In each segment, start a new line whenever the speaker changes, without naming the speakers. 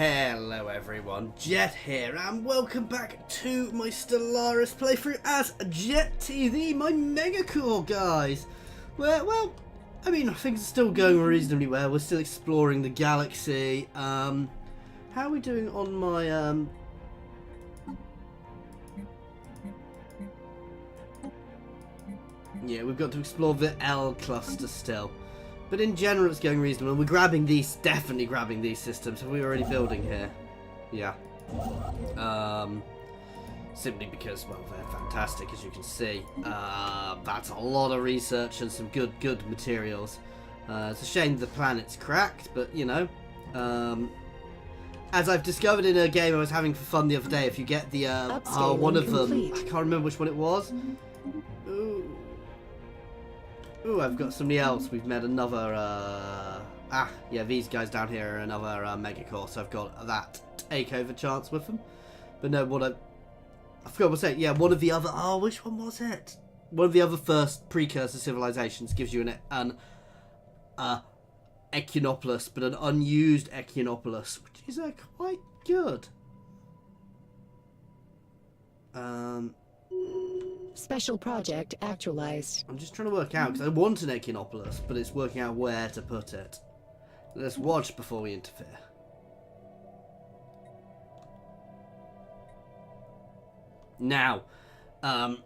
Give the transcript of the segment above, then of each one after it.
Hello everyone, Jet here, and welcome back to my Stellaris playthrough as Qutee, my MegaCorp guys. Well, I mean, things are still going reasonably well. We're still exploring the galaxy. How are we doing on my Yeah, we've got to explore the L cluster still. But in general, it's going reasonable. We're grabbing these, definitely grabbing these systems. Are we already building here? Yeah. Simply because, well, they're fantastic, as you can see. That's a lot of research and some good materials. It's a shame the planet's cracked, but, you know. As I've discovered in a game I was having for fun the other day, if you get the, one of them, I can't remember which one it was. Ooh, I've got somebody else. We've met another, yeah, these guys down here are another MegaCorp, so I've got that takeover chance with them. But no, I forgot what to say. Yeah, one of the other, which one was it? One of the other first precursor civilizations gives you an Echinopolis, but an unused Echinopolis, which is quite good.
Special project actualized.
I'm just trying to work out, because I want an Echinopolis, but it's working out where to put it. Let's watch before we interfere. Now, I've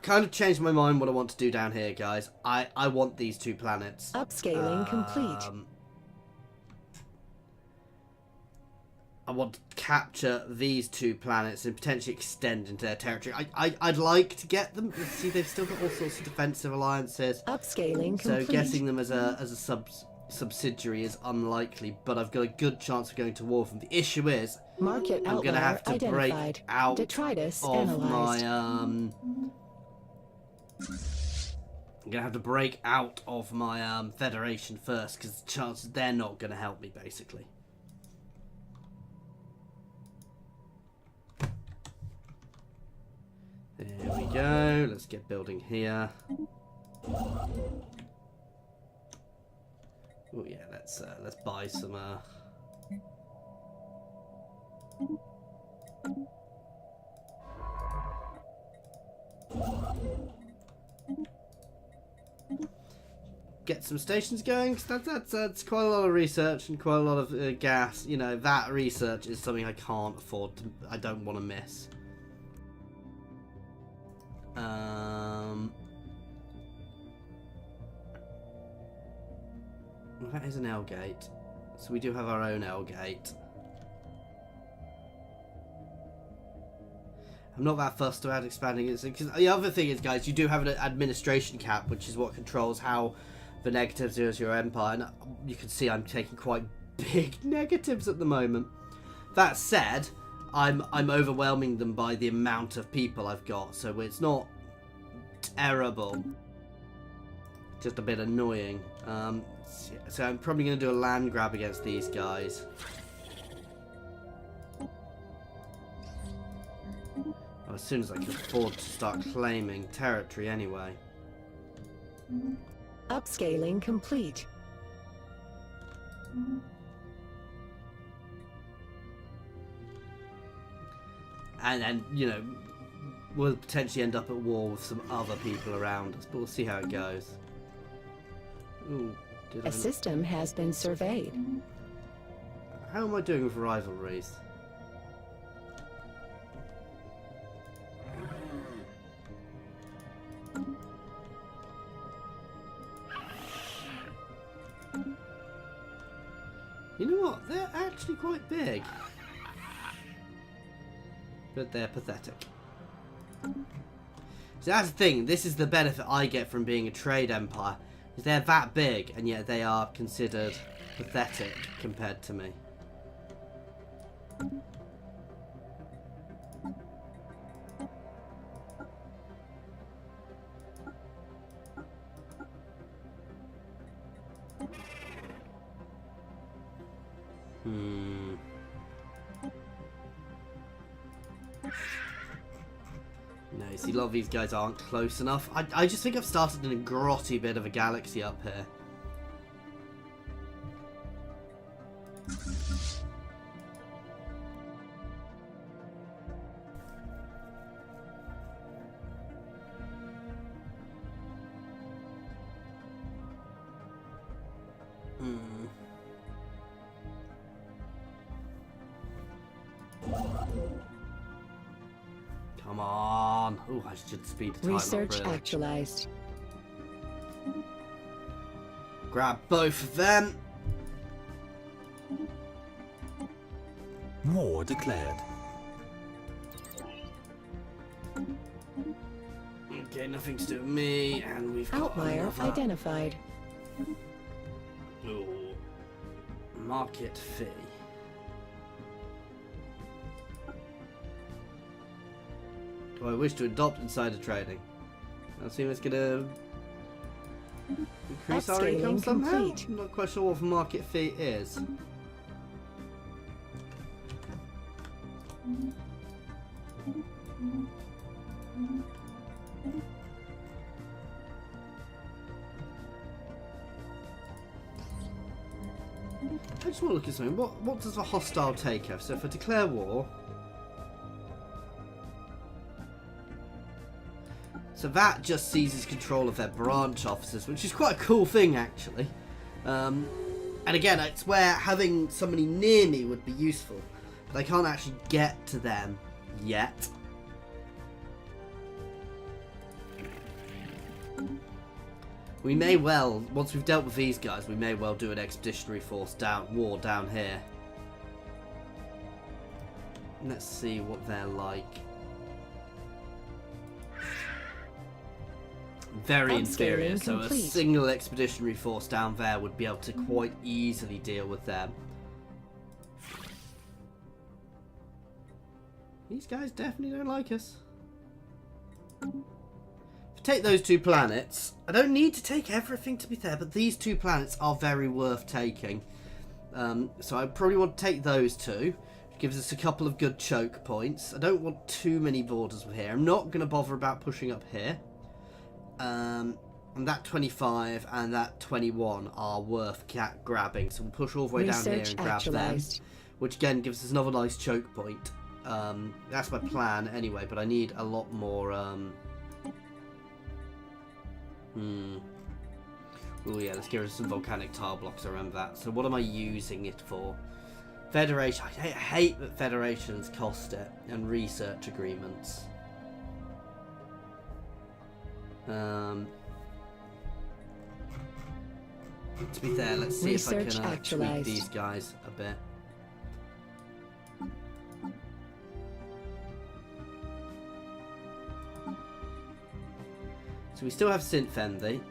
kind of changed my mind what I want to do down here, guys. I want these two planets.
Upscaling complete.
I want to capture these two planets and potentially extend into their territory. I'd like to get them. See, they've still got all sorts of defensive alliances.
Upscaling
so
complete.
Getting them as a subsidiary is unlikely, but I've got a good chance of going to war with them. The issue is,
Market
I'm going to have to break out
Detritus
of
analyzed.
my I'm going to have to break out of my Federation first, because the chances they're not going to help me, basically. There we go. Let's get building here. Oh yeah, let's buy some. Get some stations going, because that's quite a lot of research and quite a lot of gas. You know, that research is something I can't afford to. I don't want to miss. Well, that is an L gate, so we do have our own L gate. I'm not that fussed about expanding it, because the other thing is, guys, you do have an administration cap, which is what controls how the negatives is your empire, and you can see I'm taking quite big negatives at the moment. That said, I'm overwhelming them by the amount of people I've got, so it's not terrible. Just a bit annoying. So I'm probably going to do a land grab against these guys. As soon as I can afford to start claiming territory anyway.
Upscaling complete.
And then, you know, we'll potentially end up at war with some other people around us, but we'll see how it goes. Ooh,
A system has been surveyed.
How am I doing with rivalries? You know what? They're actually quite big. But they're pathetic. So that's the thing. This is the benefit I get from being a trade empire. Is they're that big, and yet they are considered pathetic compared to me. No, you see, a lot of these guys aren't close enough. I just think I've started in a grotty bit of a galaxy up here. Come on. Oh, I should speed the time
Research
up, really.
actualized.
Grab both of them.
War declared.
Okay, nothing to do with me, and we've got
Outlier
another.
identified.
Ooh. Market fee. Do I wish to adopt insider trading? I assume it's gonna increase our
Upscaling
income somehow?
complete.
I'm not quite sure what the market fee is. I just want to look at something. What does a hostile take have? So if I declare war, so that just seizes control of their branch offices, which is quite a cool thing actually. And again, it's where having somebody near me would be useful, but I can't actually get to them yet. We may well, once we've dealt with these guys, we may well do an expeditionary force war down here. Let's see what they're like. Very inferior, so a single expeditionary force down there would be able to quite easily deal with them. These guys definitely don't like us. Take those two planets. I don't need to take everything to be fair, but these two planets are very worth taking. So I probably want to take those two. Which gives us a couple of good choke points. I don't want too many borders with here. I'm not going to bother about pushing up here. And that 25 and that 21 are worth grabbing. So we'll push all the way down here and grab them. Which again gives us another nice choke point. That's my plan anyway, but I need a lot more... Oh yeah, let's get rid of some volcanic tile blocks, I remember that. So what am I using it for? Federation. I hate that federations cost it. And research agreements. To be fair, let's see if I can tweak these guys a bit. So we still have Synth Envy.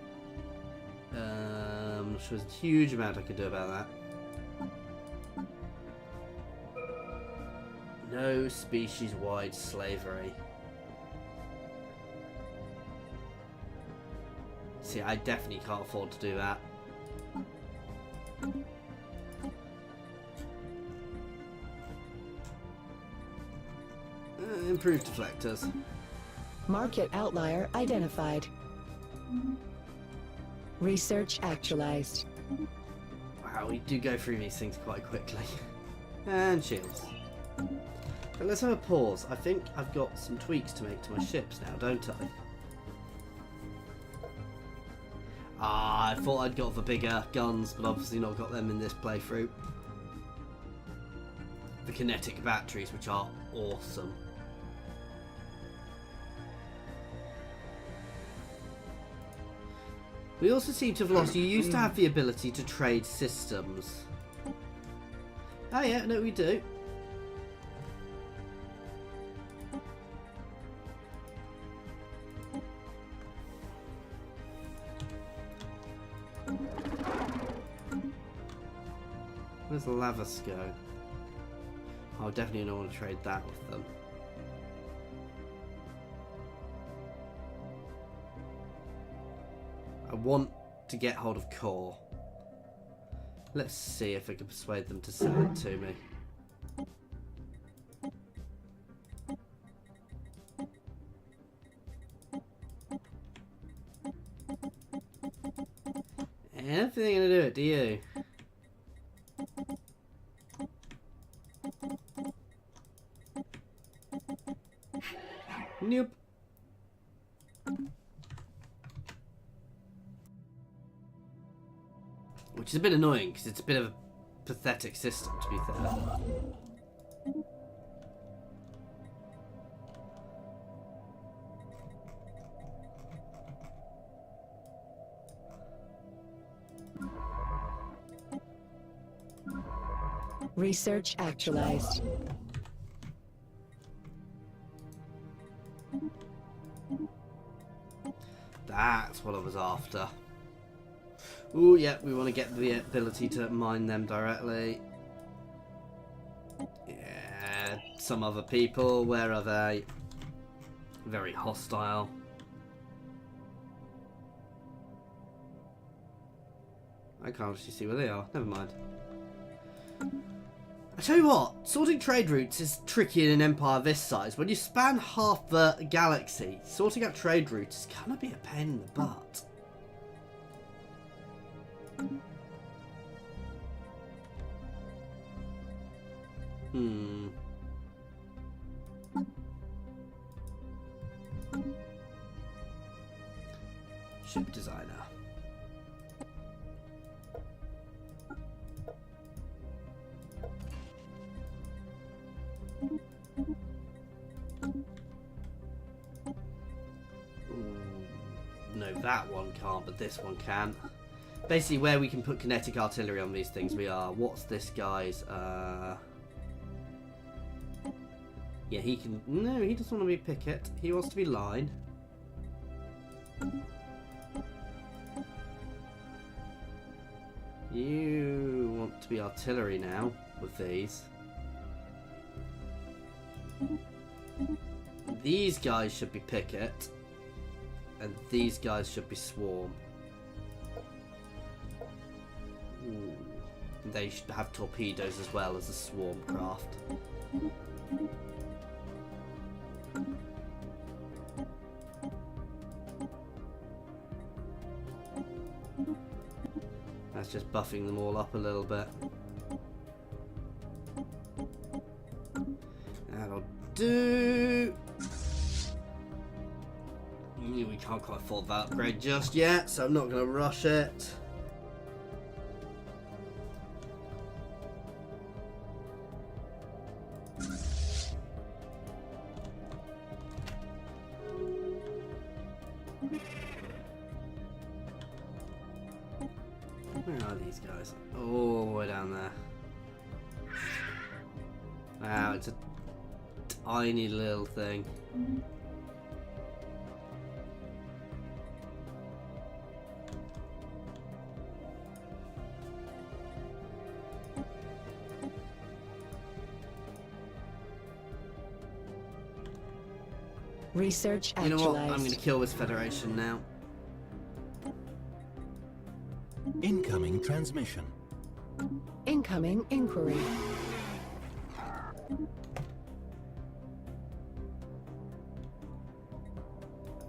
I'm not sure there's a huge amount I can do about that. No species-wide slavery. See, I definitely can't afford to do that. Improved deflectors.
Market outlier identified. Research actualized.
Wow, we do go through these things quite quickly. And shields. But let's have a pause. I think I've got some tweaks to make to my ships now, don't I? Ah, I thought I'd got the bigger guns, but obviously not got them in this playthrough. The kinetic batteries, which are awesome. We also seem to have lost. You used to have the ability to trade systems. Oh yeah, no, we do. Where's the Lavas go? Oh, definitely don't want to trade that with them. I want to get hold of core. Let's see if I can persuade them to sell it to me. I don't think they're gonna do it, do you? Nope. Which is a bit annoying, because it's a bit of a pathetic system, to be fair.
Research actualized.
That's what I was after. Ooh, yeah, we want to get the ability to mine them directly. Yeah, some other people, where are they? Very hostile. I can't actually see where they are. Never mind. I tell you what, sorting trade routes is tricky in an empire this size. When you span half the galaxy, sorting out trade routes is gonna be a pain in the butt. Ship designer. No, that one can't, but this one can. Basically, where we can put kinetic artillery on these things, we are. What's this guy's? Yeah, he can. No, he doesn't want to be picket. He wants to be line. You want to be artillery now with these. These guys should be picket. And these guys should be swarm. Ooh. They should have torpedoes as well as a swarm craft. That's just buffing them all up a little bit. That'll do. We can't quite afford that upgrade just yet, so I'm not going to rush it. Where are these guys? Oh, way down there. Wow, it's a tiny little thing.
Research
You know what?
actualized.
I'm going to kill this Federation now.
Incoming transmission.
Incoming inquiry.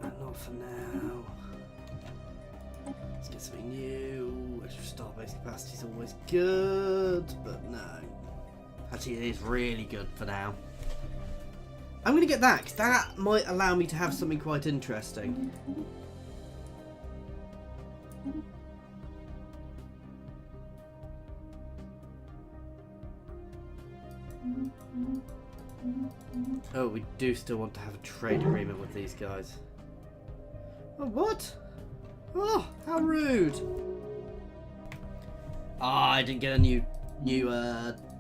Not for now. Let's get something new. Extra starbase capacity is always good, but no. Actually, it is really good for now. I'm going to get that, because that might allow me to have something quite interesting. Oh, we do still want to have a trade agreement with these guys. Oh, what? Oh, how rude. Ah, I didn't get a new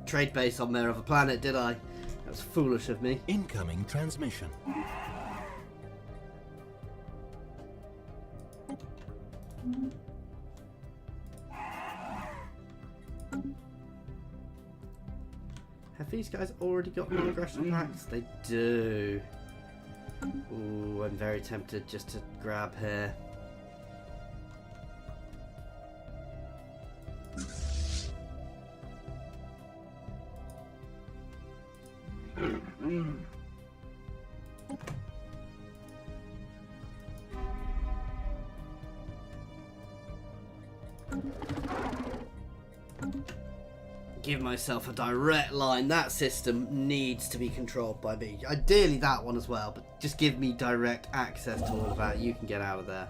trade base on their other planet, did I? That was foolish of me.
Incoming transmission.
Have these guys already got non-aggression packs? They do. Ooh, I'm very tempted just to grab here. give myself a direct line. That system needs to be controlled by me. Ideally that one as well, but just give me direct access to all of that. You can get out of there.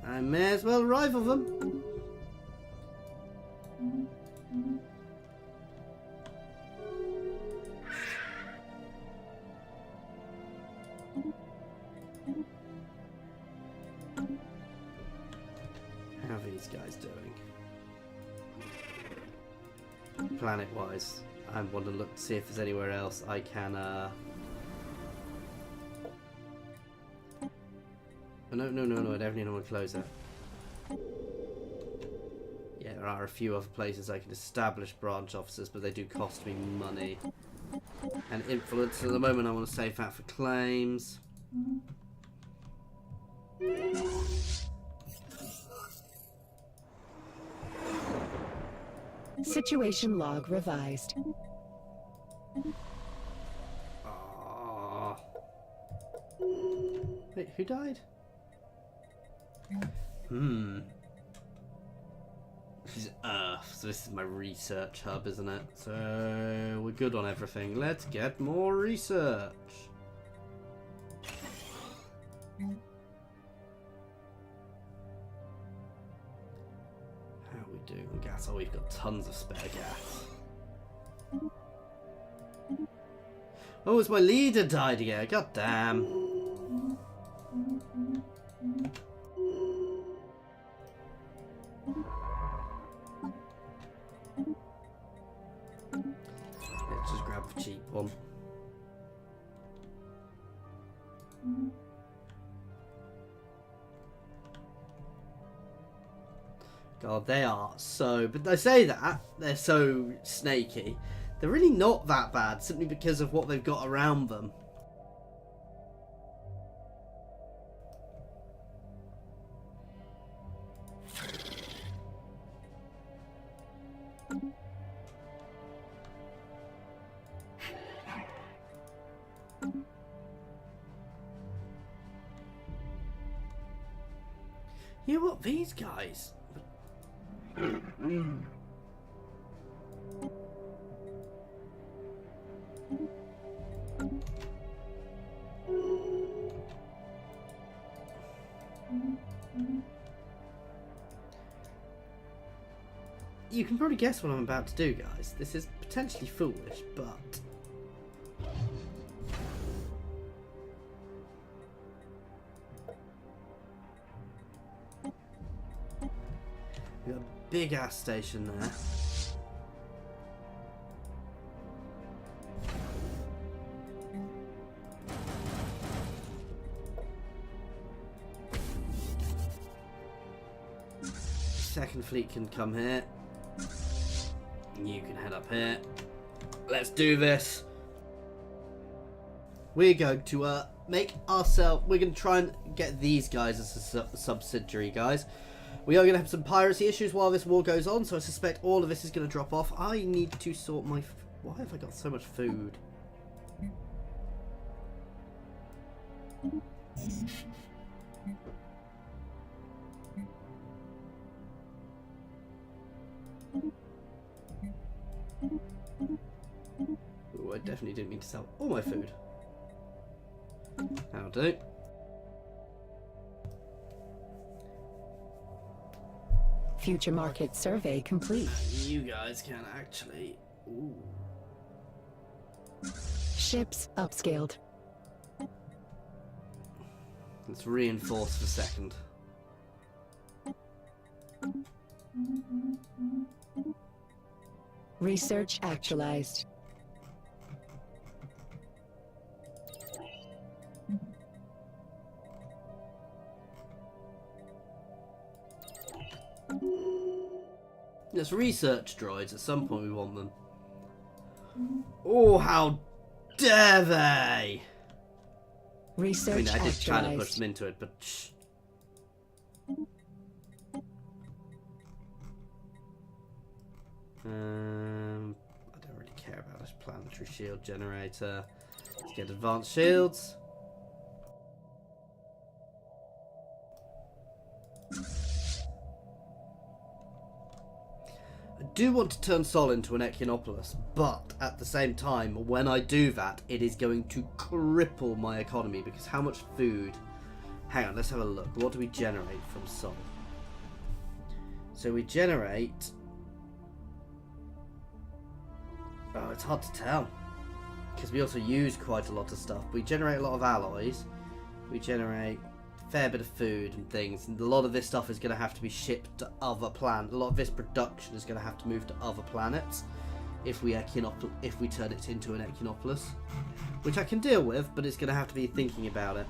I may as well rival them. How are these guys doing? Planet-wise, I want to look see if there's anywhere else I can. Oh, no! I definitely don't want to close that. Yeah, there are a few other places I can establish branch offices, but they do cost me money and influence. At the moment, I want to save that for claims.
Situation log revised.
Oh. Wait, who died? This is Earth, so this is my research hub, isn't it? So we're good on everything. Let's get more research. How are we doing on gas? Oh, we've got tons of spare gas. Oh, it's my leader died again. God damn. Let's just grab the cheap one. God, they are so... But I say that, they're so snaky. They're really not that bad, simply because of what they've got around them. You know what, these guys... You can probably guess what I'm about to do, guys. This is potentially foolish, but... We've got a big ass station there. Second fleet can come here. You can head up here. Let's do this. We're going to make ourselves... We're going to try and get these guys as a subsidiary, guys. We are going to have some piracy issues while this war goes on, so I suspect all of this is going to drop off. I need to sort my... Why have I got so much food? Ooh, I definitely didn't mean to sell all my food. That'll do.
Future market survey complete.
You guys can actually... Ooh.
Ships upscaled.
Let's reinforce for second.
Research actualized.
Let's research droids. At some point we want them. Oh, how dare they!
Research
I mean, I did
actualized.
kind of push them into it, but shh. I don't really care about this planetary shield generator. Let's get advanced shields. I do want to turn Sol into an Echinopolis, but at the same time, when I do that, it is going to cripple my economy, because how much food... Hang on, let's have a look. What do we generate from Sol? So we generate... Oh, it's hard to tell, because we also use quite a lot of stuff. We generate a lot of alloys. We generate a fair bit of food and things, and a lot of this stuff is going to have to be shipped to other planets. A lot of this production is going to have to move to other planets if we turn it into an Echinopolis, which I can deal with, but it's going to have to be thinking about it.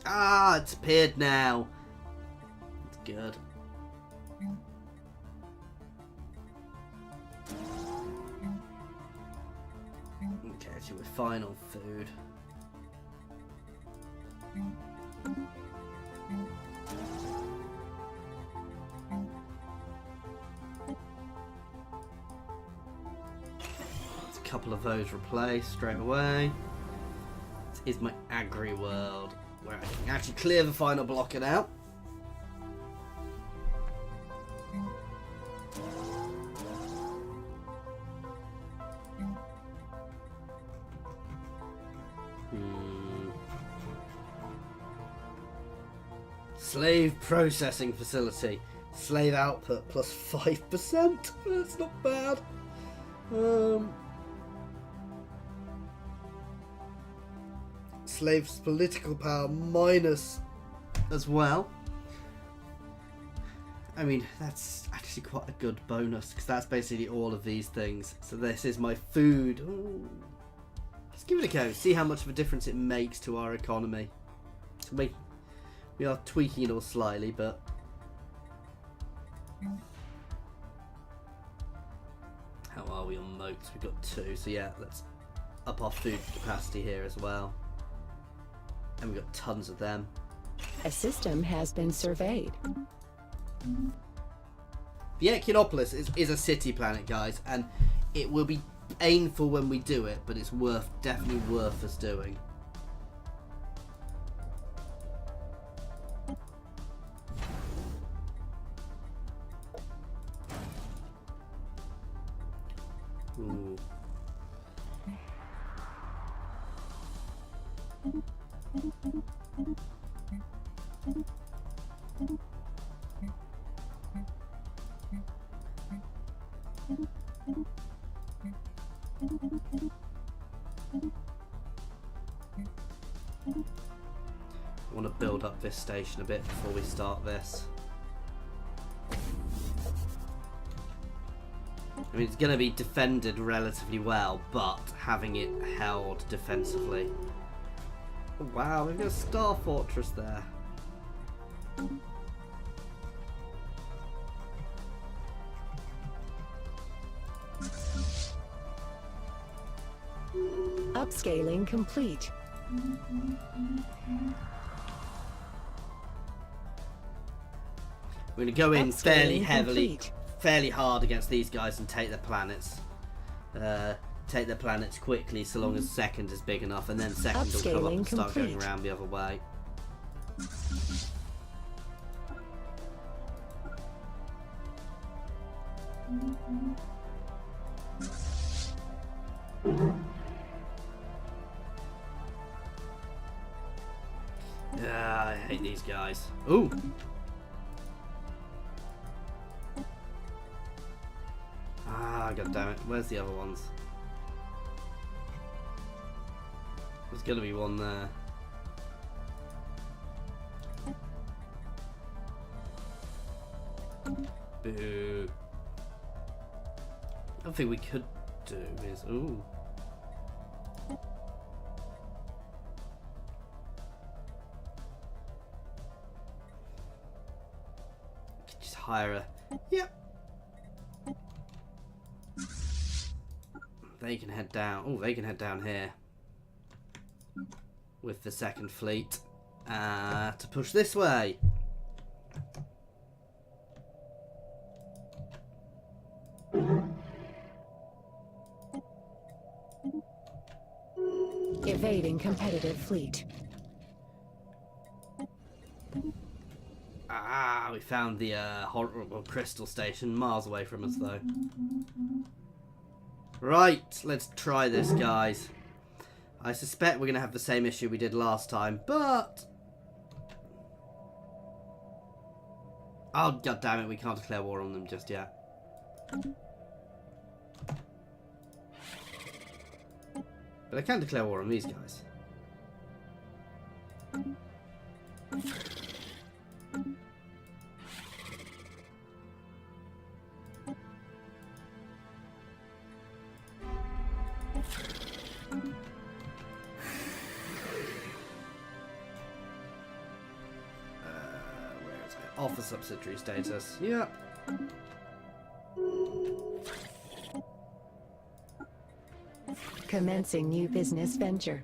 Ah, it's appeared now. It's good. Okay, so we're fine on food. Let's a couple of those replaced straight away. This is my agri world, where I can actually clear the final blocker now. Slave processing facility. Slave output plus 5%. That's not bad. Slaves' political power minus as well. I mean, that's actually quite a good bonus, because that's basically all of these things. So this is my food. Ooh. Let's give it a go. See how much of a difference it makes to our economy. So we are tweaking it all slightly, but how are we on moats? We've got 2, so yeah, let's up our food capacity here as well. And we've got tons of them.
A system has been surveyed.
The Echinopolis is a city planet, guys, and it will be painful when we do it, but it's definitely worth us doing. Ooh. I want to build up this station a bit before we start this. I mean, it's going to be defended relatively well, but having it held defensively. Oh, wow, we've got a star fortress there.
Upscaling complete.
We're going to go in fairly
Upscaling
heavily,
complete.
fairly hard against these guys and take their planets. Take their planets quickly, so long as second is big enough, and then second will come up and start going around the other way. I hate these guys. Ooh! Ah, god damn it. Where's the other ones? There's gonna be one there. Boo. One thing we could do is... Ooh. Could just hire a... Yep. They can head down. Oh, they can head down here. with the second fleet to push this way.
Evading competitive fleet.
Ah, we found the horrible crystal station, miles away from us though. Right, let's try this, guys. I suspect we're going to have the same issue we did last time, but... Oh, god damn it, we can't declare war on them just yet. But I can declare war on these guys. Where is it? Offer subsidiary status. Yep.
Commencing new business venture.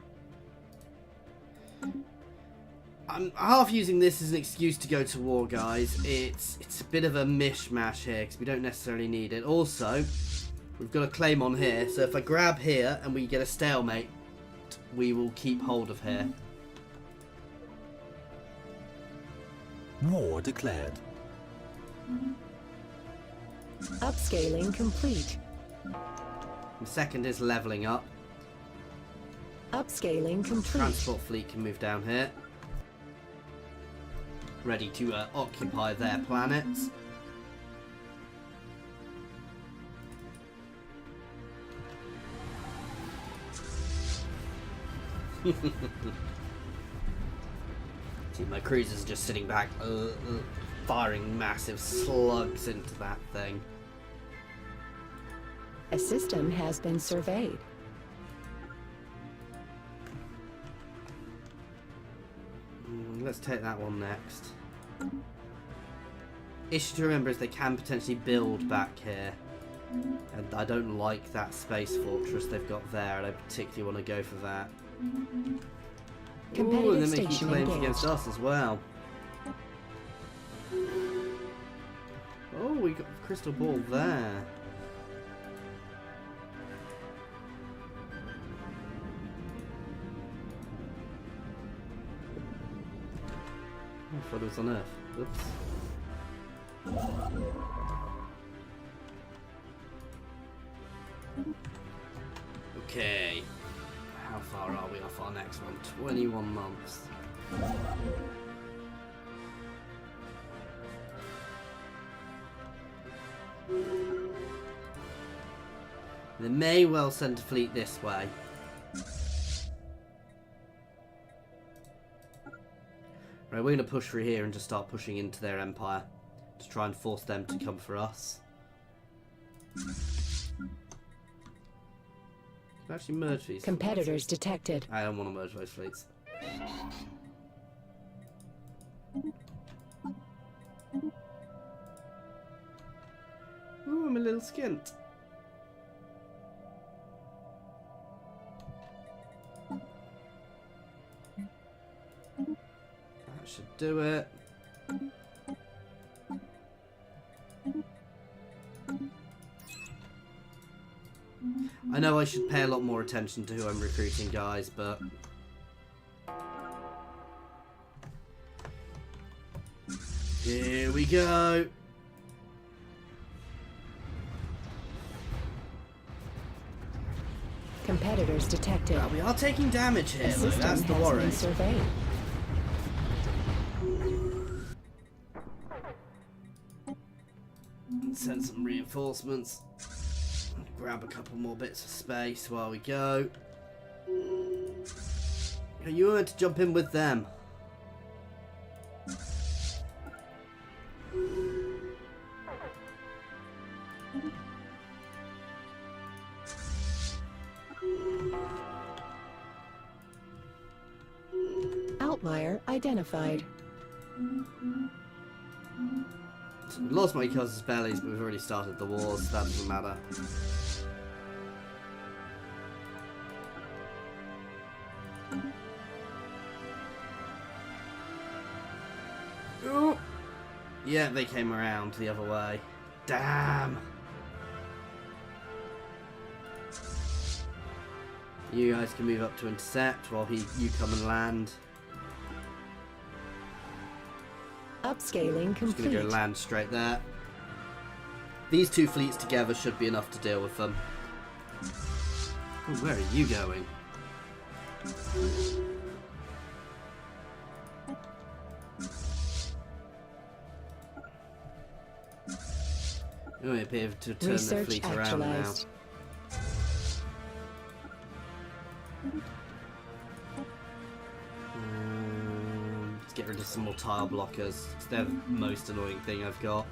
I'm half using this as an excuse to go to war, guys. It's a bit of a mishmash here because we don't necessarily need it. Also, we've got a claim on here, so if I grab here and we get a stalemate, we will keep hold of here.
War declared.
Upscaling complete.
The second is leveling up.
Upscaling complete.
Transport fleet can move down here. Ready to occupy their planets. See, my cruisers are just sitting back, firing massive slugs into that thing.
A system has been surveyed.
Let's take that one next. Issue to remember is they can potentially build back here. And I don't like that space fortress they've got there. I don't particularly want to go for that. Ooh, and they're making
station
claims
engaged.
against us as well. Oh, we got a crystal ball there. I thought it was on Earth. Oops. Okay. How far are we off our next one? 21 months. They may well send a fleet this way. Right, we're going to push through here and just start pushing into their empire to try and force them to come for us. Can I actually merge these?
Competitors detected.
I don't want to merge those fleets. Ooh, I'm a little skint. That should do it. I know I should pay a lot more attention to who I'm recruiting, guys, but... Here we go!
Competitors detected.
Well, we are taking damage here,
A
though.
system
That's the
has
worry.
been surveyed.
Send some reinforcements. Grab a couple more bits of space while we go. You were meant to jump in with them.
Outlier identified.
So we lost my cousin's bellies, but we've already started the wars. So that doesn't matter. Yeah, they came around the other way. Damn! You guys can move up to intercept while you come and land.
Upscaling
Just
complete.
gonna go land straight there. These two fleets together should be enough to deal with them. Ooh, where are you going? Oh, they appear to turn their
Research
fleet around now.
actualized.
Let's get rid of some more tile blockers. They're the most annoying thing I've got.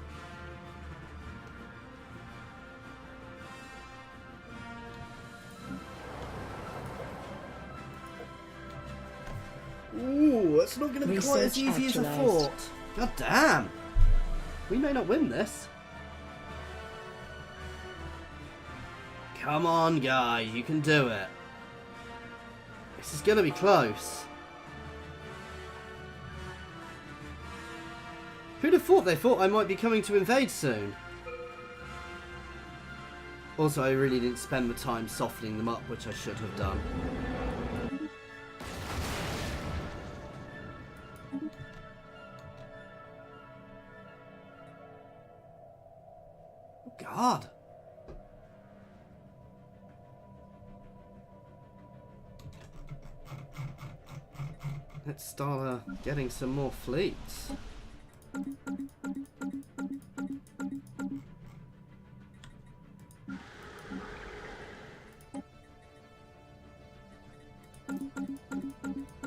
Ooh, that's not going to be quite as easy as I thought. God damn! We may not win this. Come on, guys, you can do it. This is going to be close. Who'd have thought they thought I might be coming to invade soon? Also, I really didn't spend the time softening them up, which I should have done. Oh, God. Let's start getting some more fleets.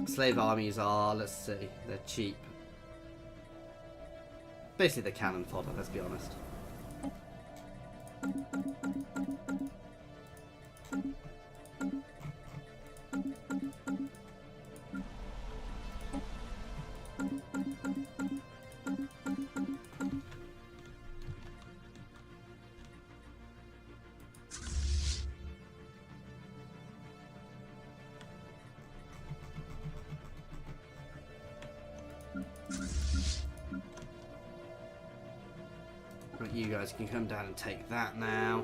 Slave armies are, let's see, they're cheap. Basically they're cannon fodder, let's be honest. Right, you guys can come down and take that now.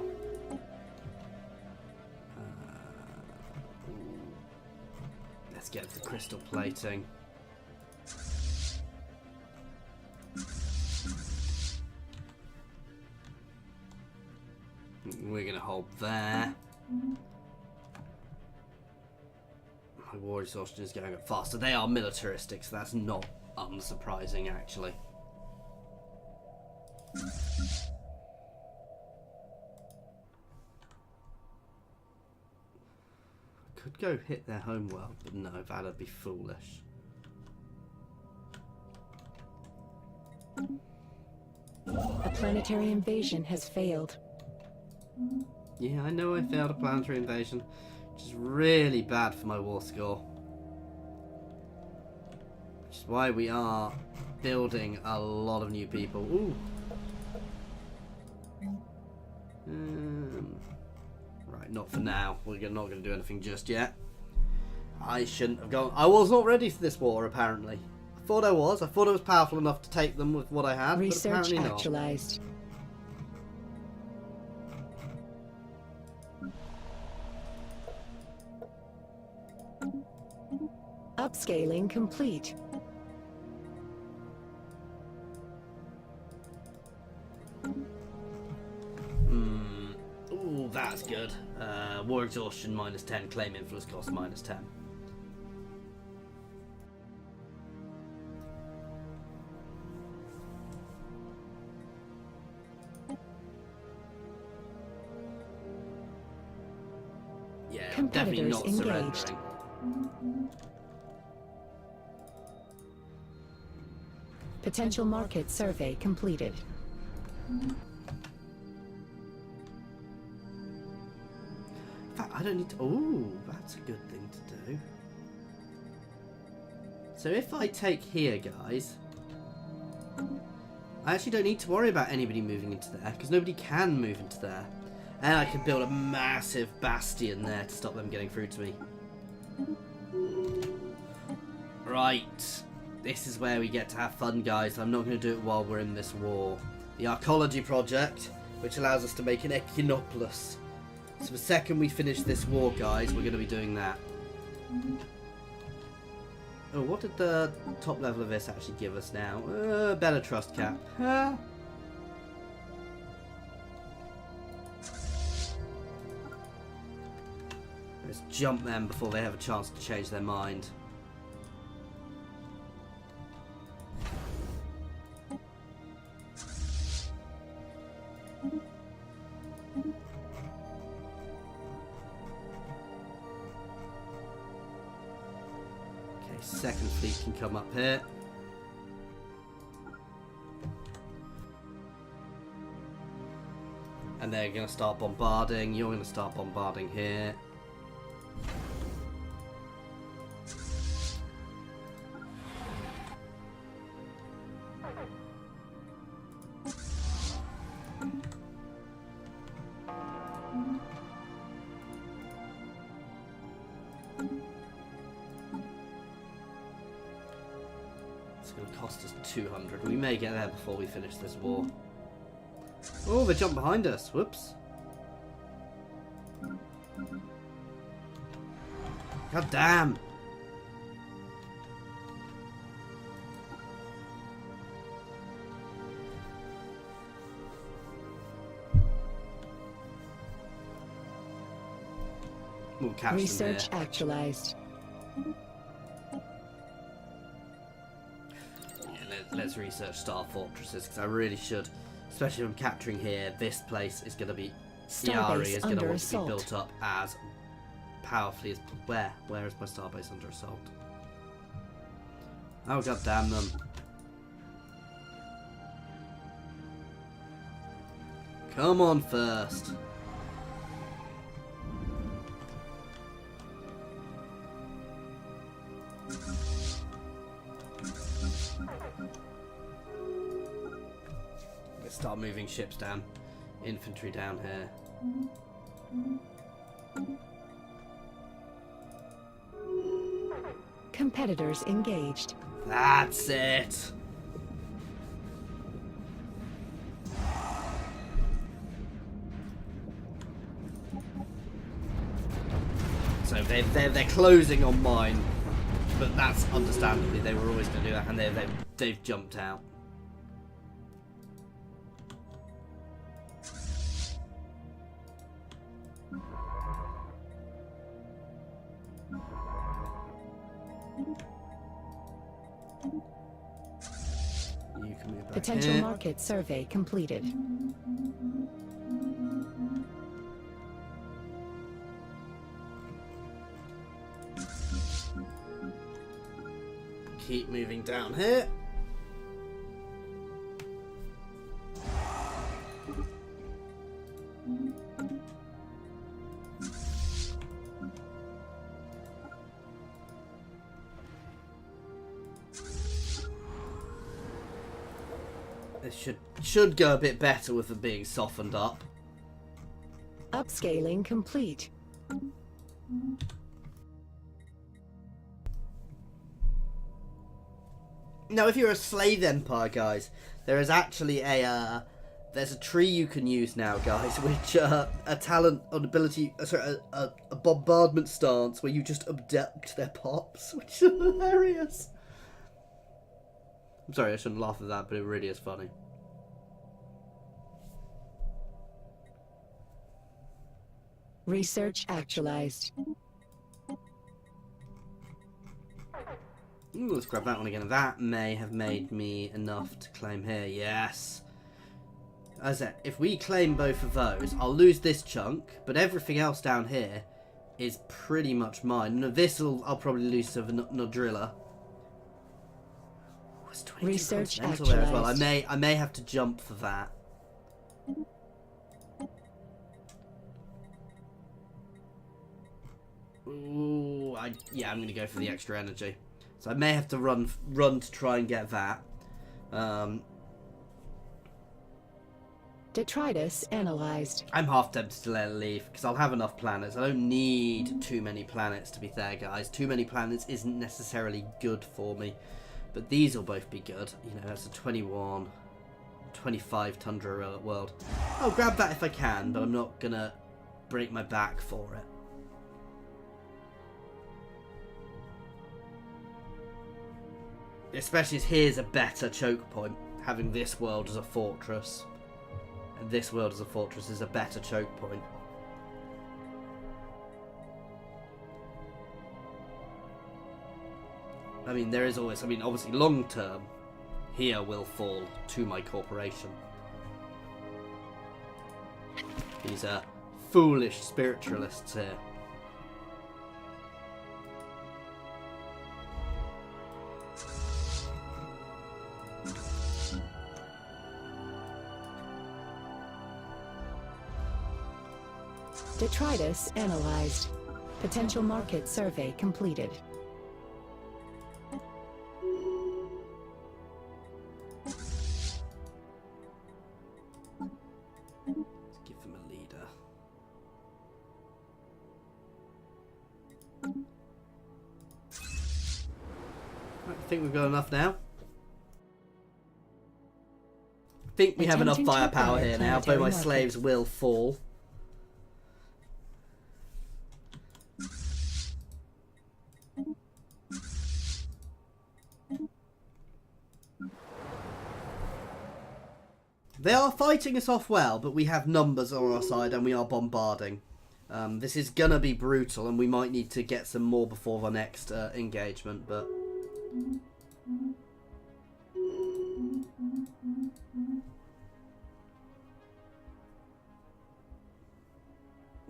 Let's get the crystal plating. We're going to hold there. My war exhaustion is going up faster. They are militaristic, so that's not unsurprising, actually. Could go hit their homeworld, but no, that'd be foolish.
A planetary invasion has failed.
Yeah, I know I failed a planetary invasion, which is really bad for my war score. Which is why we are building a lot of new people. Ooh. Right, not for now. We're not going to do anything just yet. I shouldn't have gone. I was not ready for this war, apparently. I thought I was. I thought I was powerful enough to take them with what I had,
Research
but apparently not.
actualized. Upscaling complete.
Ooh, that's good. War exhaustion -10, claim influence cost -10. Yeah, I'm definitely not
Competitors engaged.
surrendering.
Potential market survey completed.
In fact, I don't need to... Ooh, that's a good thing to do. So if I take here, guys, I actually don't need to worry about anybody moving into there, because nobody can move into there. And I can build a massive bastion there to stop them getting through to me. Right. this is where we get to have fun, guys. I'm not going to do it while we're in this war. The Arcology project, which allows us to make an Echinopolis. So the second we finish this war, guys, we're going to be doing that. Oh, what did the top level of this actually give us now? Better trust cap. Let's jump them before they have a chance to change their mind. Okay, second fleet can come up here. And they're going to start bombarding. You're going to start bombarding here. It's going to cost us 200. We may get there before we finish this war. Oh, they jumped behind us. Whoops. God damn. We'll catch
Research
them here.
actualized.
Let's research Star Fortresses, because I really should. Especially if I'm capturing here, this place is going to be... Yari is going to want to be built up as powerfully as... Where? Where is my starbase under assault? Oh, god damn them. Come on first. Let's start moving ships down. Infantry down here.
Competitors engaged.
That's it. So they're closing on mine, but that's understandably they were always going to do that, and they've jumped out. You can move back
Potential
here.
market survey completed.
Keep moving down here. This should go a bit better with them being softened up.
Upscaling complete.
Now, if you're a slave empire, guys, there is actually a there's a tree you can use now, guys, which a talent, an ability, sorry, a bombardment stance where you just abduct their pops, which is hilarious. I'm sorry, I shouldn't laugh at that, but it really is funny.
Research actualized.
Ooh, let's grab that one again. That may have made me enough to claim here. Yes. As I said, if we claim both of those, I'll lose this chunk, but everything else down here is pretty much mine. Now, I'll probably lose to the Nodrilla. It's 22
Research
continental there as well.
actualized.
I may have to jump for that. Ooh, yeah, I'm gonna go for the extra energy. So I may have to run to try and get that.
Detritus analyzed.
I'm half tempted to let it leave because I'll have enough planets. I don't need too many planets, to be fair, guys. Too many planets isn't necessarily good for me. But these will both be good. You know, that's a 21, 25 Tundra world. I'll grab that if I can, but I'm not gonna break my back for it. Especially as here's a better choke point. Having this world as a fortress and this world as a fortress is a better choke point. I mean, there is always, I mean, obviously long term, here will fall to my corporation. These are foolish spiritualists here.
Detritus analyzed. Potential market survey completed.
Let's give them a leader. I think we've got enough now. I think we have enough firepower here now, though my slaves will fall. They are fighting us off well, but we have numbers on our side and we are bombarding. This is gonna be brutal and we might need to get some more before the next engagement, but...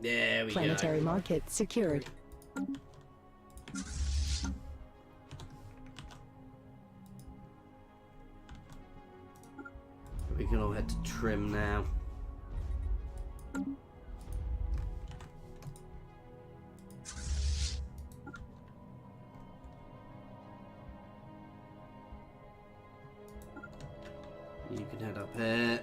There we go.
Planetary market secured.
We can all head to trim now. You can head up here.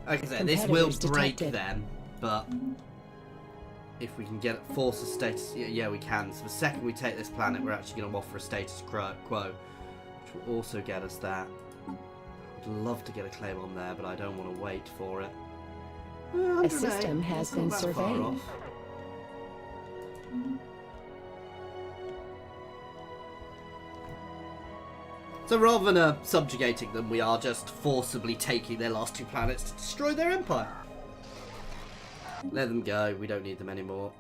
Like I said, this will break them, but if we can get force a status, yeah, we can. So the second we take this planet, we're actually going to offer a status quo, which will also get us that. I'd love to get a claim on there, but I don't want to wait for it.
A system has been surveyed.
So rather than subjugating them, we are just forcibly taking their last two planets to destroy their empire. Let them go, we don't need them anymore.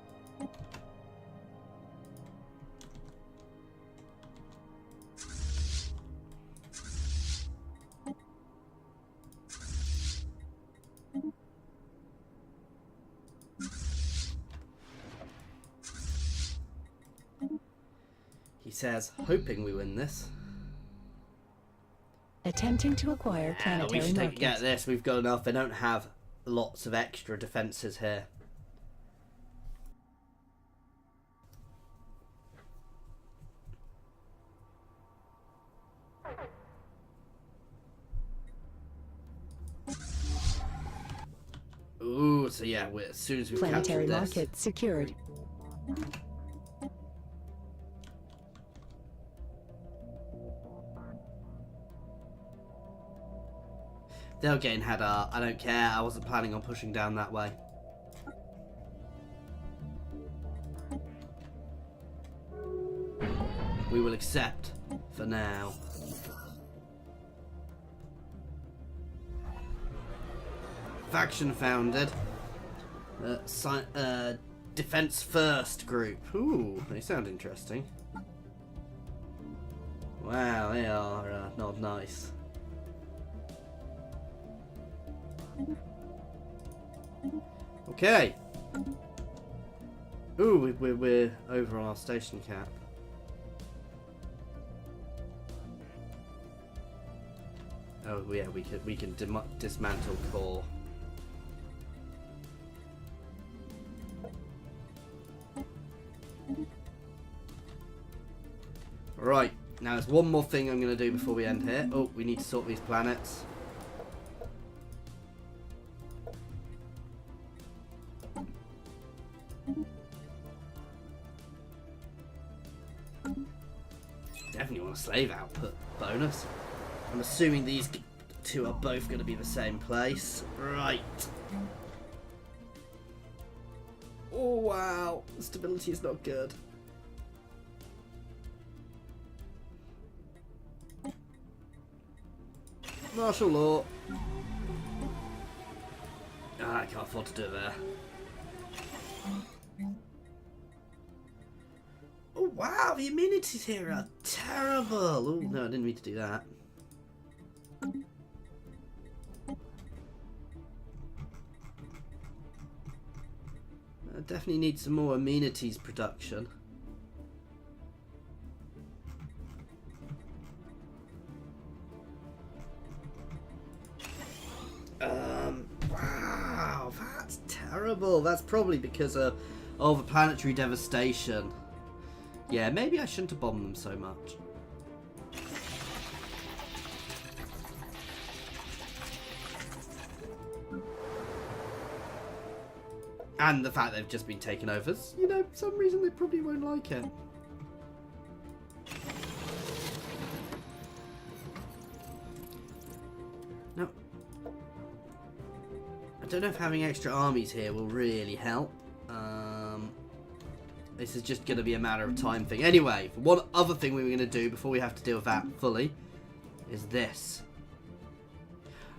He says, hoping we win this.
Attempting to acquire planetary
we should
market.
get this, we've got enough. They don't have lots of extra defences here. Ooh, so yeah, as soon as we've
Planetary
captured this...
market secured.
They'll gain header. I don't care. I wasn't planning on pushing down that way. We will accept for now. Faction founded. Defense first group. Ooh, they sound interesting. Wow, they are not nice. Okay. Ooh, we're over on our station cap. Oh yeah, we can dismantle core. Right, now there's one more thing I'm going to do before we end here. Oh, we need to sort these planets. a slave output bonus. I'm assuming these two are both going to be the same place. Right. Oh wow, the stability is not good. Martial law. Ah, I can't afford to do it there. Oh wow, the amenities here are terrible. Oh no, I didn't mean to do that. I definitely need some more amenities production. Wow, that's terrible. That's probably because of the planetary devastation. Yeah, maybe I shouldn't have bombed them so much. And the fact they've just been taken over, you know, for some reason they probably won't like it. No. I don't know if having extra armies here will really help. This is just going to be a matter of time thing. Anyway, one other thing we were going to do before we have to deal with that fully is this.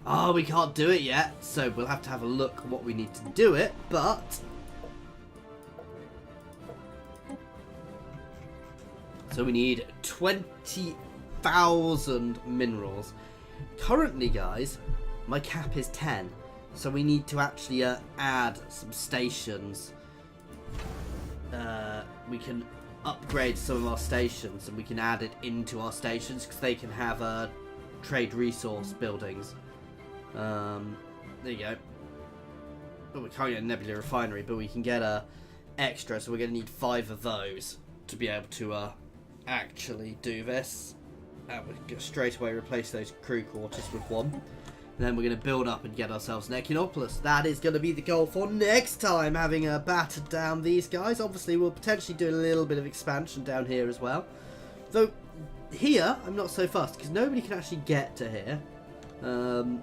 Oh, we can't do it yet, so we'll have to have a look at what we need to do it, but... So we need 20,000 minerals. Currently, guys, my cap is 10, so we need to actually add some stations. We can upgrade some of our stations, and we can add it into our stations, because they can have trade resource buildings. There you go. Oh, we can't get a nebula refinery, but we can get a extra, so we're going to need 5 of those to be able to actually do this. And we're going to straight away replace those crew quarters with 1. And then we're going to build up and get ourselves an Echinopolis. That is going to be the goal for next time, having battered down these guys. Obviously, we'll potentially do a little bit of expansion down here as well. Though, here, I'm not so fussed, because nobody can actually get to here. And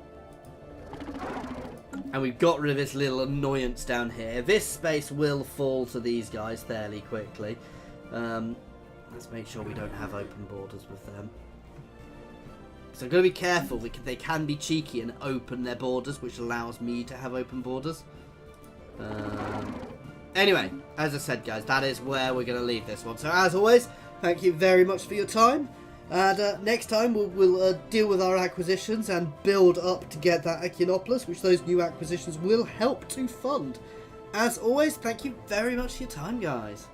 we've got rid of this little annoyance down here. This space will fall to these guys fairly quickly. Let's make sure we don't have open borders with them. So I'm going to be careful, because they can be cheeky and open their borders, which allows me to have open borders. Anyway, as I said, guys, that is where we're going to leave this one. So as always, thank you very much for your time. And next time we'll deal with our acquisitions and build up to get that Echinopolis, which those new acquisitions will help to fund. As always, thank you very much for your time, guys.